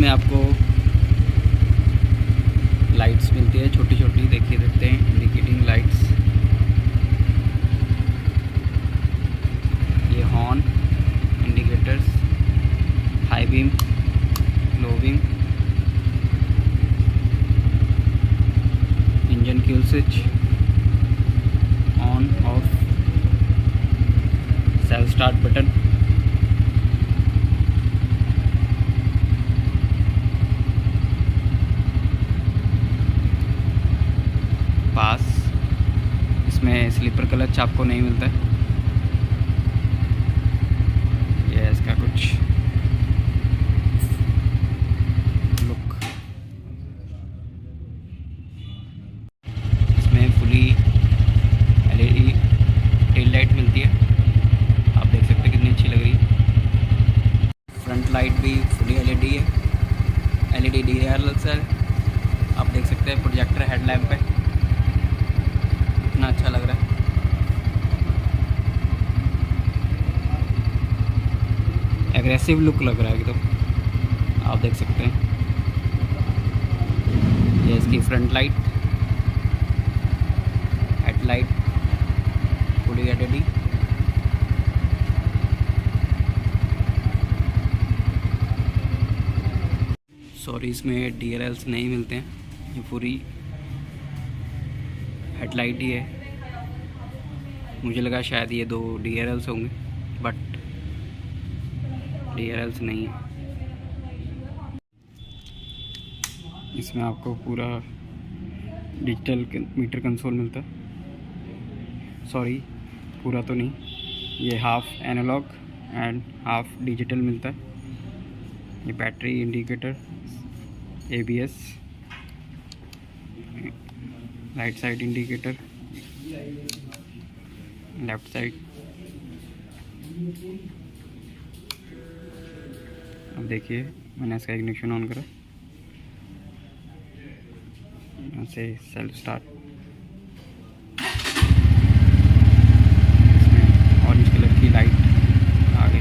इसमें आपको लाइट्स मिलती है छोटी छोटी, देखिए देखते हैं, इंडिकेटिंग लाइट्स। ये horn, indicators, high beam, low beam, engine kill switch, on off, self start button, pass. इसमें स्लीपर क्लच आपको नहीं मिलता है। ये इसका कुछ लुक। इसमें फुली एलईडी टेल लाइट मिलती है, आप देख सकते हैं कितनी अच्छी लग रही है। फ्रंट लाइट भी फुली एलईडी है, एलईडी DRLs है, आप देख सकते हैं। प्रोजेक्टर हेडलैम्प है, कितना अच्छा लग रहा है। एग्रेसिव लुक लग रहा है एकदम, आप देख सकते हैं। ये इसकी front light, headlight fully LED. Sorry, इसमें DRLs नहीं मिलते हैं, ये पूरी हेडलाइट ही है। मुझे लगा शायद ये 2 DRLs होंगे, बट DRLs नहीं है। इसमें आपको पूरा डिजिटल मीटर कंसोल मिलता है। सॉरी, पूरा तो नहीं, ये half analog and half digital मिलता है। ये battery, indicator, ABS, right side indicator, left side. अब देखिए, मैंने इसका इग्निशन ऑन करा, यहाँ से सेल्फ स्टार्ट। इसमें ऑरेंज कलर की लाइट आ गई।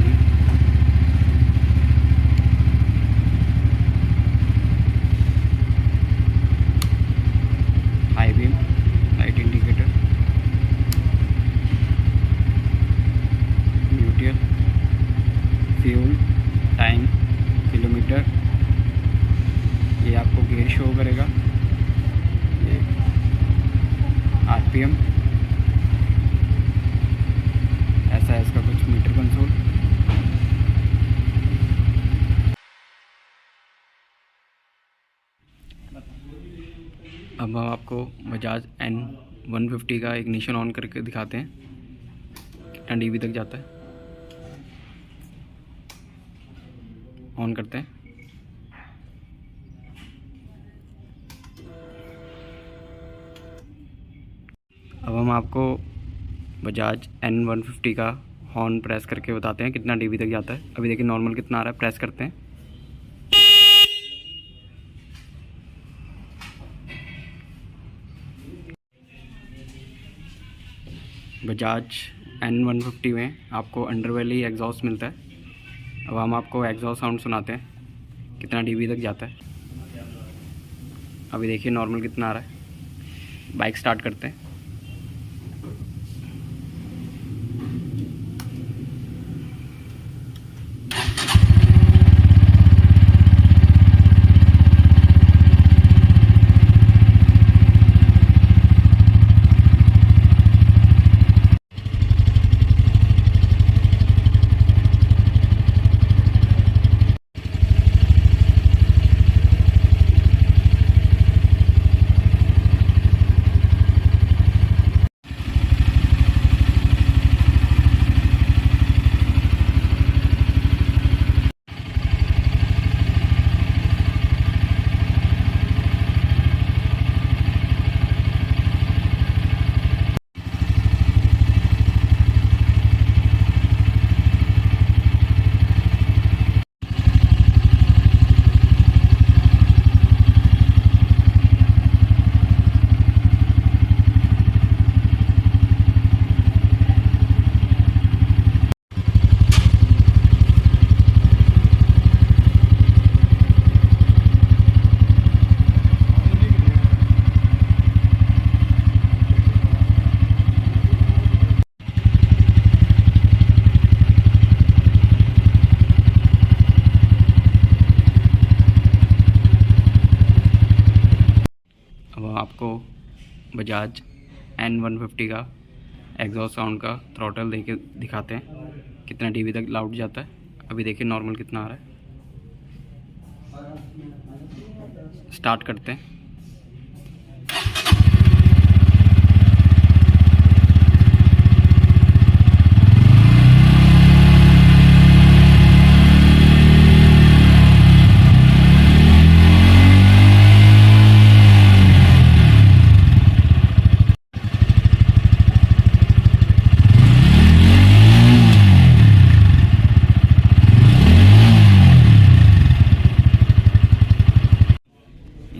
High beam, light indicator, neutral, fuel, time, kilometre. ये आपको गियर शो करेगा, ये RPM। ऐसा है इसका कुछ मीटर कंसोल। अब हम आपको बजाज N150 का इग्निशन ऑन करके दिखाते हैं कितना dB तक जाता है। ऑन करते हैं। अब हम आपको बजाज N150 का हॉर्न प्रेस करके बताते हैं कितना dB तक जाता है। अभी देखिए नॉर्मल कितना आ रहा है, प्रेस करते हैं। बजाज N150 में आपको अंडरवेली एग्जॉस्ट मिलता है। अब हम आपको एग्जॉस्ट साउंड सुनाते हैं कितना dB तक जाता है। अभी देखिए नॉर्मल कितना आ रहा है। बाइक स्टार्ट करते हैं। बजाज N150 का एग्जॉस्ट साउंड का थ्रॉटल देके दिखाते हैं कितना dB तक लाउड जाता है। अभी देखिए नॉर्मल कितना आ रहा है। स्टार्ट करते हैं।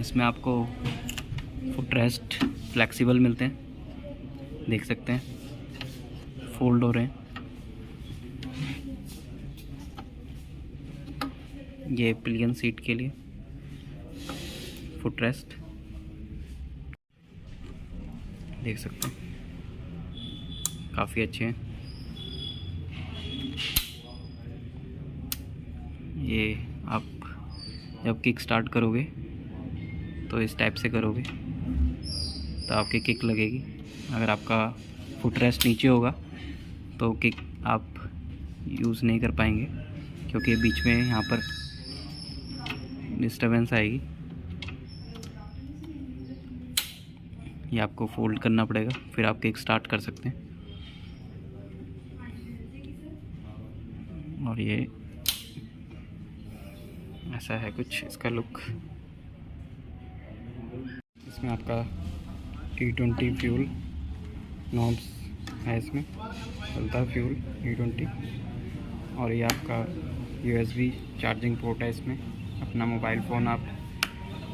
इसमें आपको फुट रेस्ट फ्लेक्सिबल मिलते हैं, देख सकते हैं, फोल्ड हो रहे हैं। ये पिलियन सीट के लिए फुट रेस्ट देख सकते हैं, काफ़ी अच्छे हैं। ये आप जब किक स्टार्ट करोगे तो इस टाइप से करोगे तो आपकी किक लगेगी। अगर आपका फुट रेस्ट नीचे होगा तो किक आप यूज़ नहीं कर पाएंगे, क्योंकि बीच में यहाँ पर डिस्टरबेंस आएगी। ये आपको फोल्ड करना पड़ेगा, फिर आप किक स्टार्ट कर सकते हैं। और ये ऐसा है कुछ इसका लुक। इसमें आपका E20 फ्यूल नॉब्स है, इसमें चलता है फ्यूल E20। और ये आपका USB चार्जिंग पोर्ट है। इसमें अपना मोबाइल फ़ोन आप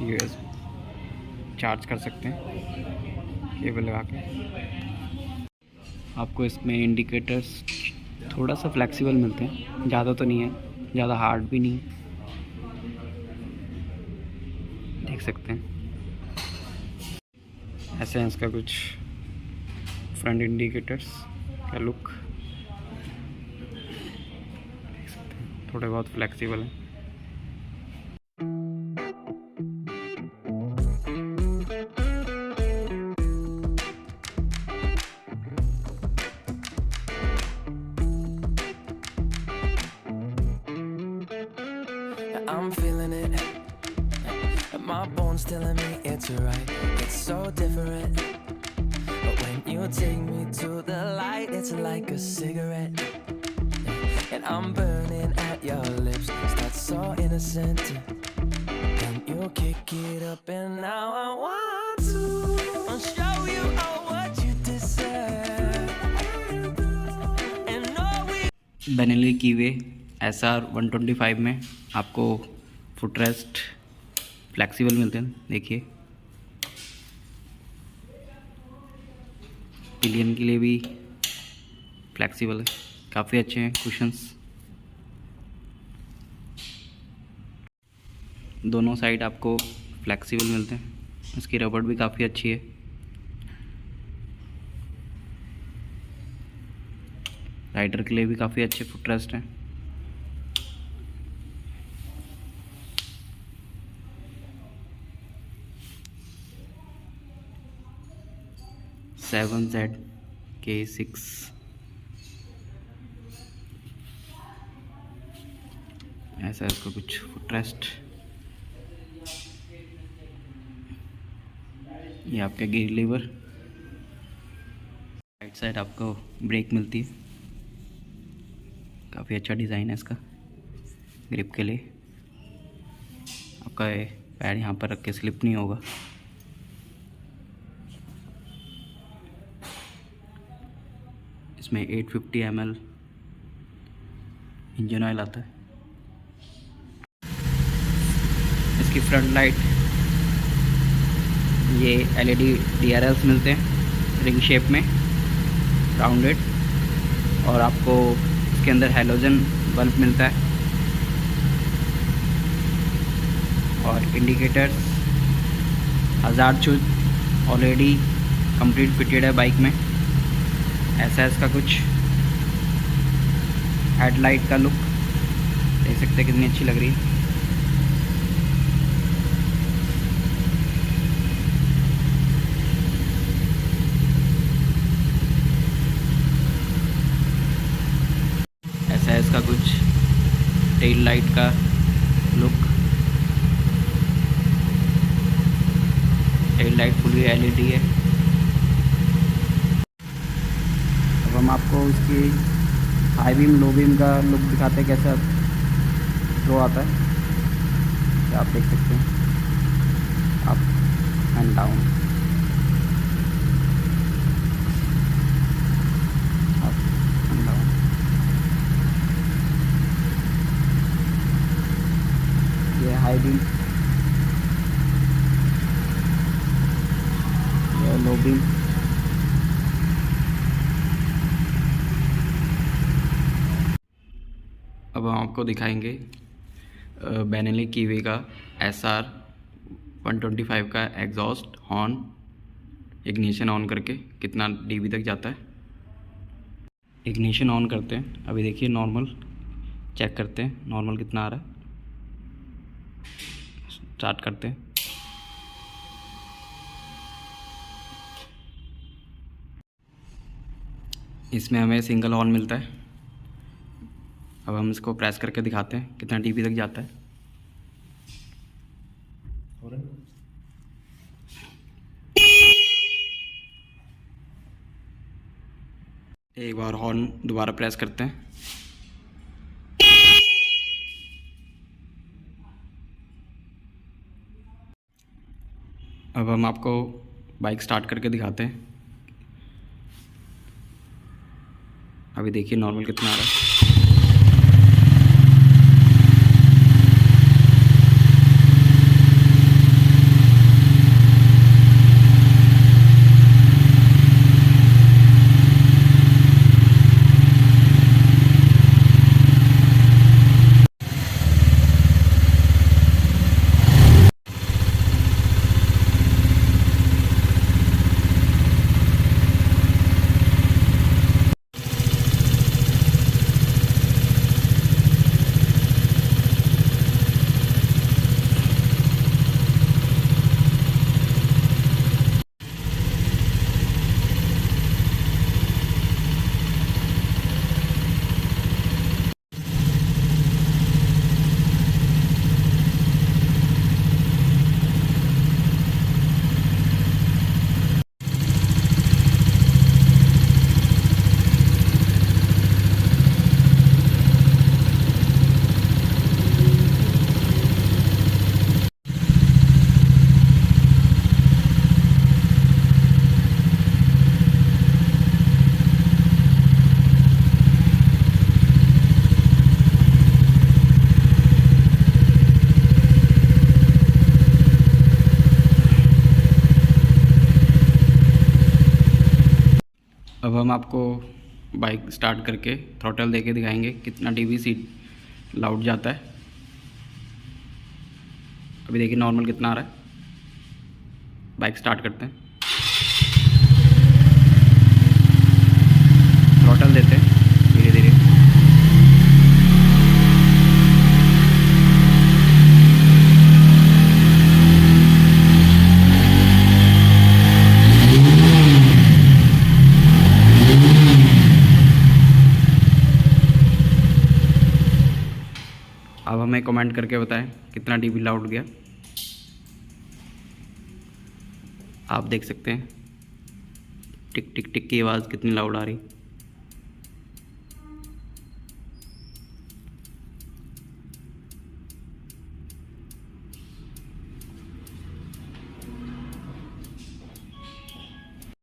USB चार्ज कर सकते हैं केबल लगा के। आपको इसमें इंडिकेटर्स थोड़ा सा फ्लेक्सिबल मिलते हैं, ज़्यादा तो नहीं है, ज़्यादा हार्ड भी नहीं है, देख सकते हैं। ऐसे हैं इसका कुछ फ्रंट इंडिकेटर्स का लुक, देख सकते हैं, थोड़े बहुत फ्लेक्सिबल हैं। I'm feeling it, my bones telling me it's right. It's so different, but when you take me to the light, it's like a cigarette, and I'm burning at your lips. Start so innocent, and you kick it up, and now I want to show you all what you deserve. And know we Benelli कीवे SR 125 में आपको foot rest flexible मिलते हैं। देखिए pillion के लिए भी flexible है, काफ़ी अच्छे हैं कुशन्स। दोनों साइड आपको फ्लेक्सिबल मिलते हैं। इसकी रबड़ भी काफ़ी अच्छी है। राइडर के लिए भी काफ़ी अच्छे फुट रेस्ट हैं। ZK6 ऐसा इसका कुछ फुट रेस्ट। ये आपका गियर लीवर, राइट साइड आपको ब्रेक मिलती है। काफ़ी अच्छा डिज़ाइन है इसका ग्रिप के लिए। आपका पैर यहाँ पर रख के स्लिप नहीं होगा। इसमें 850 ml इंजन ऑयल आता है। इसकी फ्रंट लाइट ये LED DRLs मिलते हैं रिंग शेप में, राउंडेड, और आपको इसके अंदर हैलोजन बल्ब मिलता है। और इंडिकेटर्स हज़ार चूज ऑलरेडी कंप्लीट फिटेड है बाइक में। ऐसा है इसका कुछ हेडलाइट का लुक, देख सकते हैं कितनी अच्छी लग रही है। इसका कुछ टेल लाइट का look. Tail light fully LED है। अब हम आपको इसकी हाई बीम लो बीम का लुक दिखाते हैं, कैसा शो आता है। तो आप देख सकते हैं, up and down, up and down. ये हाई बीम, ये लो बीम। अब हम आपको दिखाएंगे बेनेली कीवी का SR 125 का एग्जॉस्ट हॉर्न इग्निशन ऑन करके कितना dB तक जाता है। इग्निशन ऑन करते हैं, अभी देखिए नॉर्मल चेक करते हैं, नॉर्मल कितना आ रहा है। स्टार्ट करते हैं। इसमें हमें सिंगल ऑन मिलता है। अब हम इसको प्रेस करके दिखाते हैं कितना dB तक जाता है। एक बार हॉर्न दोबारा प्रेस करते हैं। अब हम आपको बाइक स्टार्ट करके दिखाते हैं। अभी देखिए नॉर्मल कितना आ रहा है। अब हम आपको बाइक स्टार्ट करके थ्रॉटल देके दिखाएंगे कितना dB सीट लाउड जाता है। अभी देखिए नॉर्मल कितना आ रहा है। बाइक स्टार्ट करते हैं, थ्रॉटल देते हैं धीरे धीरे। अब हमें कमेंट करके बताएं कितना dB लाउड गया। आप देख सकते हैं टिक टिक टिक की आवाज़ कितनी लाउड आ रही।